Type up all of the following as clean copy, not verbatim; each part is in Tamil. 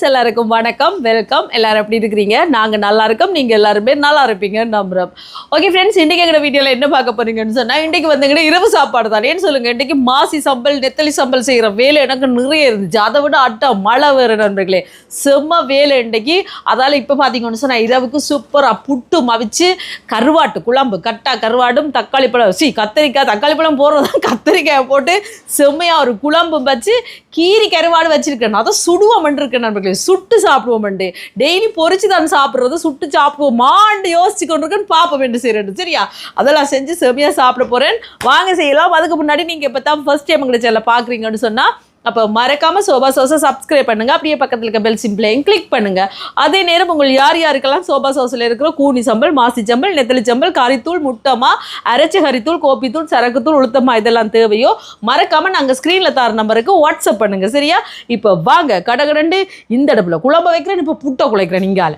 ஃப்ரெண்ட்ஸ் எல்லாருக்கும் வணக்கம், வெல்கம். எல்லாரும் எப்படி இருக்கிறீங்க? நாங்கள் நல்லா இருக்கோம், நீங்கள் எல்லாருமே நல்லா இருப்பீங்கன்னு நம்புகிறோம். ஓகே ஃப்ரெண்ட்ஸ், இன்றைக்கி எங்கள் வீடியோவில் என்ன பார்க்க போகிறீங்கன்னு சொன்னால், இன்றைக்கி வந்துங்கன்னா இரவு சாப்பாடு தான். ஏன்னு சொல்லுங்கள், இன்றைக்கி மாசி சம்பல் நெத்தலி சம்பல் செய்கிற வேலை எனக்கு நிறைய இருந்துச்சு. அதை விட மழை வேறு நண்பர்களே, செம்ம வேலை இன்றைக்கி. அதால் இப்போ பார்த்தீங்கன்னு சொன்னால் இரவுக்கு சூப்பராக புட்டு மவிச்சு கருவாட்டு குழம்பு, கருவாடும் தக்காளி பழம் கத்திரிக்காய் தக்காளி பழம் போடுறதான் கத்திரிக்காயை போட்டு செம்மையாக ஒரு குழம்பு வச்சு கீரி கருவாடு வச்சிருக்கேன். அதை சுடுவோம் இருக்கேன் நண்பர்களே, சுட்டு சாப்பிடுவோம். டெய்லி பொறிச்சு தான் சாப்பிட்றது, சுட்டு சாப்பிடுவோமான்னு யோசிச்சு கொண்டு இருக்கேன்னு பார்ப்போம் என்று செய்யறது. சரியா, அதெல்லாம் செஞ்சு செம்மையாக சாப்பிட போகிறேன். வாங்க செய்யலாம். அதுக்கு முன்னாடி நீங்கள் இப்போ தான் ஃபர்ஸ்ட் டைம் எங்களை சேனலை பார்க்குறீங்கன்னு சொன்னால் அப்போ மறக்காமல் சோபா சோஸை சப்ஸ்கிரைப் பண்ணுங்கள். அப்படியே பக்கத்தில் இருக்க பெல் சிம்பிளையும் கிளிக் பண்ணுங்கள். அதே நேரம் உங்களுக்கு யாருக்கெல்லாம் சோபா சோஸில் இருக்கிற கூனி சம்பல், மாசி சம்பல், நெத்தலி சம்பல், கறித்தூள், முட்டமா, அரைச்ச கறித்தூள், கோப்பித்தூள், சரக்குத்தூள், உளுத்தமா இதெல்லாம் தேவையோ மறக்காமல் நாங்கள் ஸ்க்ரீனில் தர நம்பருக்கு வாட்ஸ்அப் பண்ணுங்கள். சரியா, இப்போ வாங்க கடகடண்டு இந்த அடுப்பில் குழம்பு வைக்கிறேன். இப்போ புட்டை குழைக்கிறேன். இங்கால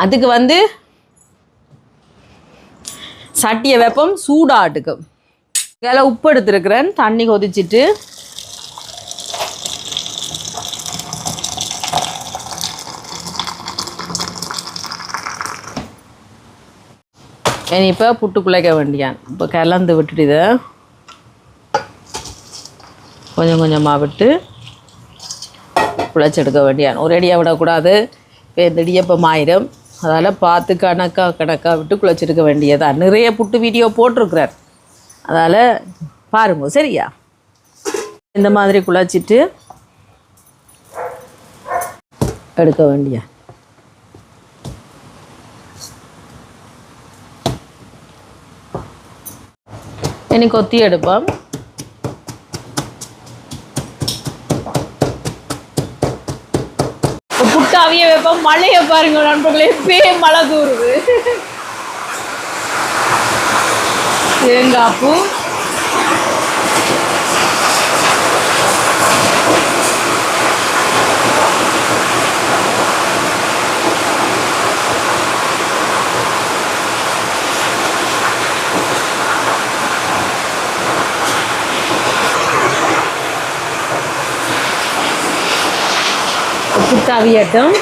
அதுக்கு சட்டியை வெப்பம் சூடாட்டுக்கு இதில் உப்பு எடுத்துருக்கிறேன். தண்ணி கொதிச்சுட்டு இப்போ புட்டு குழைக்க வேண்டியான். இப்போ கலந்து விட்டுட்டு இதை கொஞ்சம் கொஞ்சமாக விட்டு குழைச்செடுக்க வேண்டியான். ஒரு அடியாக விடக்கூடாது, இப்போ இந்த இடியப்பம் ஆயிரும். அதால் பார்த்து கணக்காக விட்டு குழைச்செடுக்க வேண்டியதான். நிறைய புட்டு வீடியோ போட்டிருக்கிறார், அதால் பாருங்க. சரியா, இந்த மாதிரி குழைச்சிட்டு எடுக்க வேண்டிய. இனி கொத்தி எடுப்போம். புட்டாவிய வைப்போம். மழையை பாருங்க நண்பர்களே, மழை தூருது. தேங்காய் பூ, புட்டாவியட்டும்.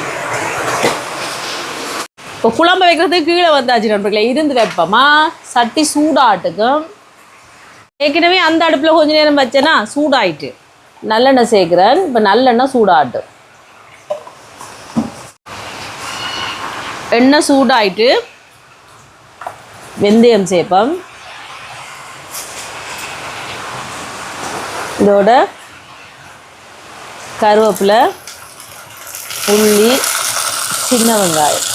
இப்போ குழம்பு வைக்கிறதுக்கு கீழே வந்தாச்சு நண்பர்களே, இருந்து வைப்போமா. சட்டி சூடாட்டுக்கும். ஏற்கனவே அந்த அடுப்பில் கொஞ்சம் நேரம் வச்சேன்னா சூடாயிட்டு நல்லெண்ணெய் சேர்க்குறேன். இப்போ நல்லெண்ணெய் சூடாட்டு. எண்ணெய் சூடாயிட்டு வெந்தயம் சேர்ப்போம். இதோட கருவேப்பிலை, உள்ளி, சின்ன வெங்காயம்.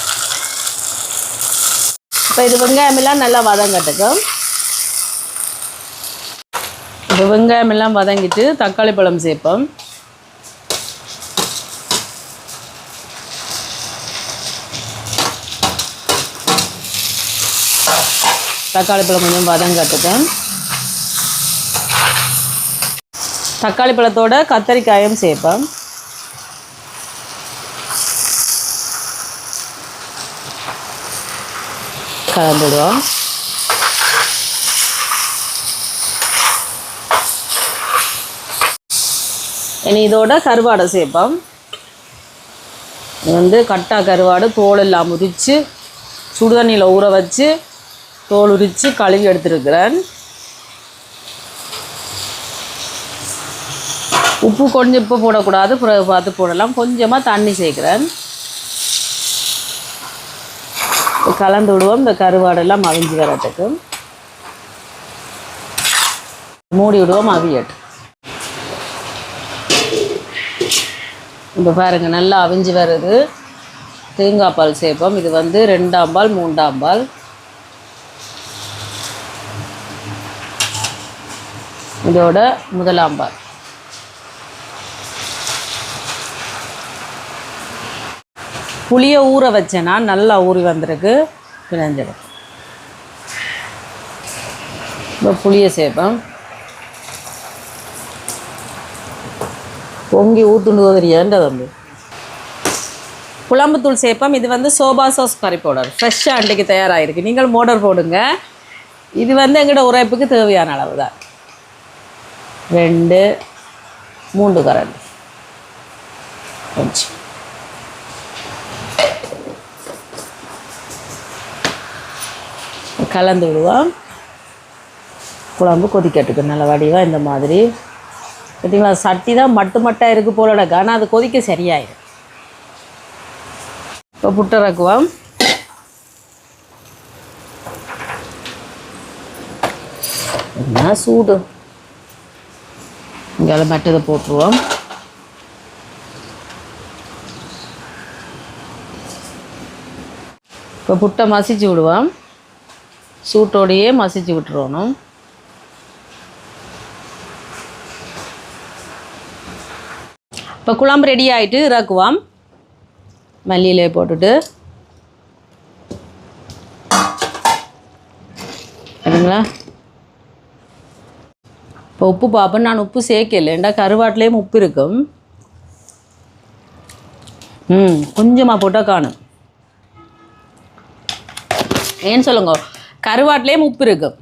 இப்போ இது வெங்காயமெல்லாம் நல்லா வதங்கட்டுக்கும். இப்போ வெங்காயமெல்லாம் வதங்கிட்டு தக்காளி பழம் சேர்ப்போம். தக்காளி பழம் கொஞ்சம் வதங்கட்டுக்கும். தக்காளி பழத்தோட கத்தரிக்காயும் சேர்ப்போம். கலந்துடுவோம். இனி இதோட கருவாடை சேர்ப்போம். கட்டா கருவாடு தோல் எல்லாம் உரித்து சுடுதண்ணியில் ஊற வச்சு தோல் உரித்து கழுவி எடுத்துருக்கிறேன். உப்பு கொஞ்சம் உப்பு போடக்கூடாது, பிறகு பார்த்து போடலாம். கொஞ்சமாக தண்ணி சேர்க்குறேன். கலந்து விடுவோம். இந்த கருவாடெல்லாம் அவிஞ்சு வரட்டுக்கு மூடி விடுவோம். அவியட்டு. இப்போ பாருங்கள், நல்லா அவிஞ்சு வருது. தேங்காய் பால் சேர்ப்போம். இது 2ஆம் பால் 3ஆம் பால். இதோட 1ஆம் பால். புளியை ஊற வச்சேன்னா நல்லா ஊறி வந்திருக்கு. பிணைஞ்சிடும். இப்போ புளியை சேர்ப்போம். பொங்கி ஊற்றுண்டு தெரியாதுன்றது குழம்புத்தூள் சேர்ப்போம். இது சோபா சாஸ் கறி பவுடர், ஃப்ரெஷ்ஷாக அன்றைக்கு தயாராகிருக்கு. நீங்கள் மோடர் போடுங்க. இது எங்களோட உரைப்புக்கு தேவையான அளவு தான். 2 3 கரண்டி. கொஞ்சம் கலந்து விடுவோம். குழம்பு கொதிக்கட்டுக்கு நல்ல வடிவாக இந்த மாதிரி பார்த்தீங்களா. சட்டி தான் மட்டாக இருக்குது போலடக்கு, ஆனால் அது கொதிக்க சரியாயிடும். இப்போ புட்டை இறக்குவோம். என்ன சூடு. இங்கே மட்டதை போட்டுருவோம். இப்போ புட்டை மசிச்சு விடுவோம். சூட்டோடையே மசிச்சு விட்டுருவோம். இப்போ குழம்பு ரெடி ஆகிட்டு இறக்குவோம். மல்லியிலே போட்டுட்டு சரிங்களா. இப்போ உப்பு பார்ப்பேன். நான் உப்பு சேர்க்கல, ஏண்டா கருவாட்டிலேயும் உப்பு இருக்கும். கொஞ்சமாக போட்டால் காணும். ஏன்னு சொல்லுங்க, கருவாட்டிலேயும் உப்பு இருக்கும்.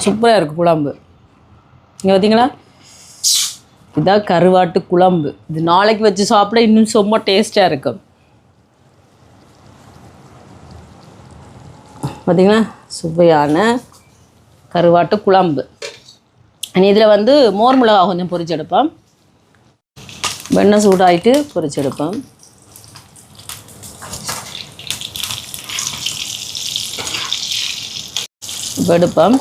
சூப்பராக இருக்குது குழம்பு. இங்கே பார்த்தீங்களா, இதுதான் கருவாட்டு குழம்பு. இது நாளைக்கு வச்சு சாப்பிட இன்னும் ரொம்ப டேஸ்ட்டாக இருக்கும். பார்த்தீங்களா, சுவையான கருவாட்டு குழம்பு. இதில் வந்து மோர் மிளகா கொஞ்சம் பொரிச்செடுப்பேன். வெண்ணெய் சூடாயிட்டு பொரிச்செடுப்பேன். இப்போ எடுப்பேன்.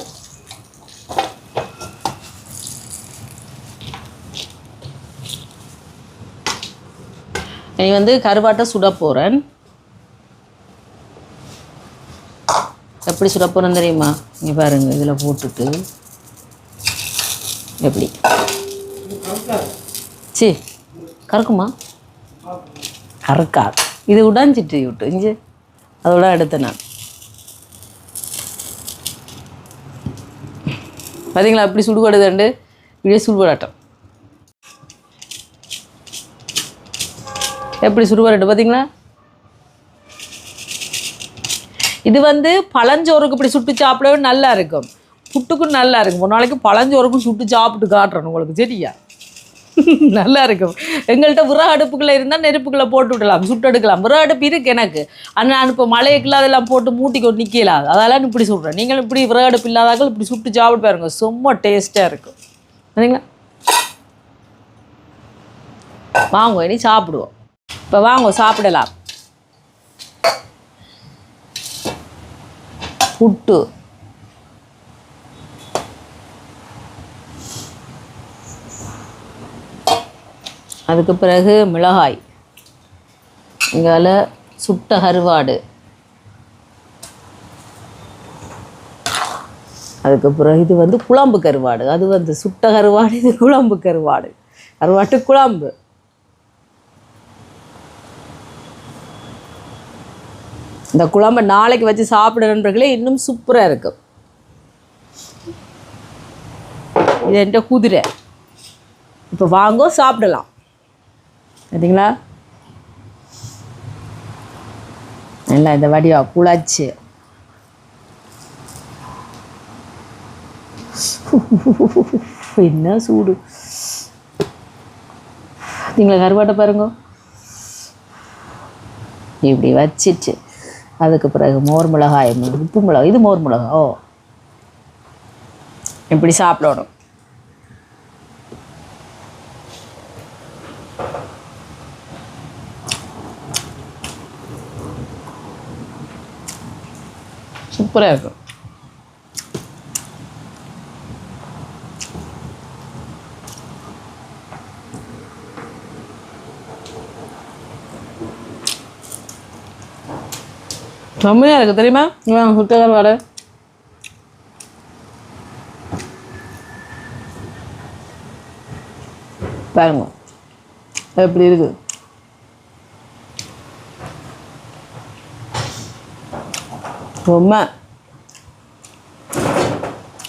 நீ வந்து கருவாட்டை சுட போகிறேன். எப்படி சுட போகிறேன்னு தெரியுமா? இங்கே பாருங்கள், இதில் போட்டுட்டு எப்படி சி கறக்குமா? கறக்கா. இது உடாஞ்சிட்டு விட்டு இஞ்சி அதோட எடுத்தேன் நான். பார்த்தீங்களா எப்படி சுடுபடுதுண்டு. இப்படியே சுடுபடாட்டம் எப்படி சுடுபடட்டு பார்த்தீங்களா. இது வந்து பழஞ்சோறுக்கு இப்படி சுட்டு சாப்பிடவே நல்லா இருக்கும். புட்டுக்கும் நல்லா இருக்கும். ஒரு நாளைக்கு பழஞ்சோறுக்கும் சுட்டு சாப்பிட்டு காட்டுறேன் உங்களுக்கு, சரியா? நல்லா இருக்கும். எங்கள்கிட்ட விறகு அடுப்புக்குள்ளே இருந்தால் நெருப்புக்குள்ளே போட்டு விடலாம், சுட்டு எடுக்கலாம். விறகு அடுப்பு இருக்குது எனக்கு, ஆனால் நான் இப்போ மழைக்குள்ள அதெல்லாம் போட்டு மூட்டி கொண்டு நிற்கலாம். அதெல்லாம் இப்படி சொல்கிறேன். நீங்களும் இப்படி விறகு அடுப்பு இல்லாதாக்கள் இப்படி சுட்டு சாப்பிட்டு பாருங்க, ரொம்ப டேஸ்ட்டாக இருக்கும். சரிங்களா, வாங்க இனி சாப்பிடுவோம். இப்போ வாங்க சாப்பிடலாம். புட்டு அதுக்கு பிறகு மிளகாய், இங்கால சுட்ட கருவாடு, அதுக்கு பிறகு இது வந்து குழம்பு கருவாடு. அது வந்து சுட்ட கருவாடு, இது குழம்பு கருவாடு, கருவாட்டு குழம்பு. இந்த குழம்பை நாளைக்கு வச்சு சாப்பிடுறவர்களே இன்னும் சூப்பராக இருக்கும். இது என்கிட்ட குதிரை. இப்போ வாங்கோ சாப்பிடலாம். சரிங்களா, நல்லா இந்த வடிவா குழாச்சு. என்ன சூடு. நீங்களா கருவாட்டை பாருங்க. இப்படி வச்சிச்சு. அதுக்கு பிறகு மோர் மிளகாய், உப்பு மிளகாய், இது மோர் மிளகாய். ஓ, இப்படி சாப்பிடணும். சூப்பராக இருக்கும். செம்மையாக இருக்குது தெரியுமா. சுட்ட கருவாடு பாருங்க எப்படி இருக்குது. ரொம்ப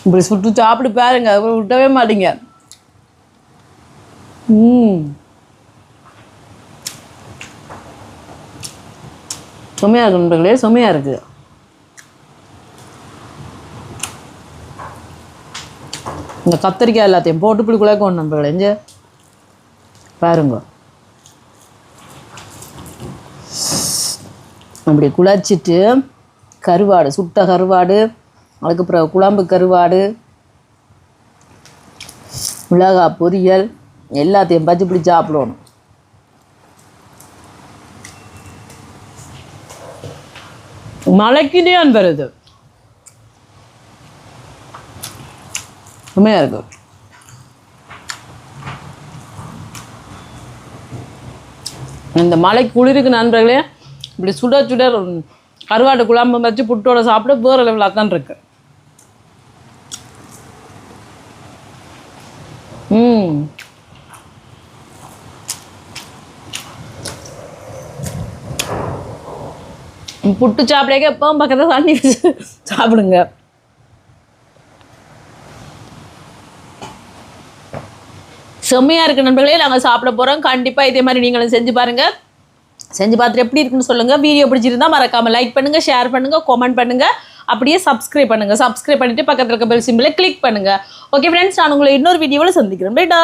இப்படி சுட்டு சாப்பிட்டு பாருங்க, விட்டவே மாட்டீங்க. செம்மையாக இருக்கு நண்பர்களே, செம்மையாக இருக்குது. இந்த கத்திரிக்காய் எல்லாத்தையும் போட்டு இப்படி குழைக்கணும் நண்பர்களே. இங்கே பாருங்க. அப்படி குழச்சிட்டு கருவாடு, சுட்ட கருவாடு, அதுக்கப்புறம் குழம்பு கருவாடு, மிளகாய் பொரியல் எல்லாத்தையும் பச்சு பிடி சாப்பிடணும். மலைக்குதே வருது, உண்மையாக இருக்கு. இந்த மலை குளிருக்கு நண்பர்களே இப்படி சுட சுட கருவாட்டு குழம்பு வச்சு புட்டோட சாப்பிட வேற லெவலாக தான் இருக்கு. புட்டு சாப்பிடக்க எப்பவும் பக்கத்தில் தண்ணி வச்சு சாப்பிடுங்க. செம்மையாக இருக்குது நண்பர்களே. நாங்கள் சாப்பிட போகிறோம். கண்டிப்பாக இதே மாதிரி நீங்களும் செஞ்சு பாருங்கள். செஞ்சு பார்த்துட்டு எப்படி இருக்குன்னு சொல்லுங்கள். வீடியோ பிடிச்சிருந்தா மறக்காமல் லைக் பண்ணுங்கள், ஷேர் பண்ணுங்கள், கமெண்ட் பண்ணுங்கள், அப்படியே சப்ஸ்கிரைப் பண்ணுங்கள். சப்ஸ்கிரைப் பண்ணிவிட்டு பக்கத்தில் இருக்க பெல் சிம்பிளை கிளிக் பண்ணுங்கள். ஓகே ஃப்ரெண்ட்ஸ், நான் உங்களை இன்னொரு வீடியோவில் சந்திக்கிறேன். பைடா.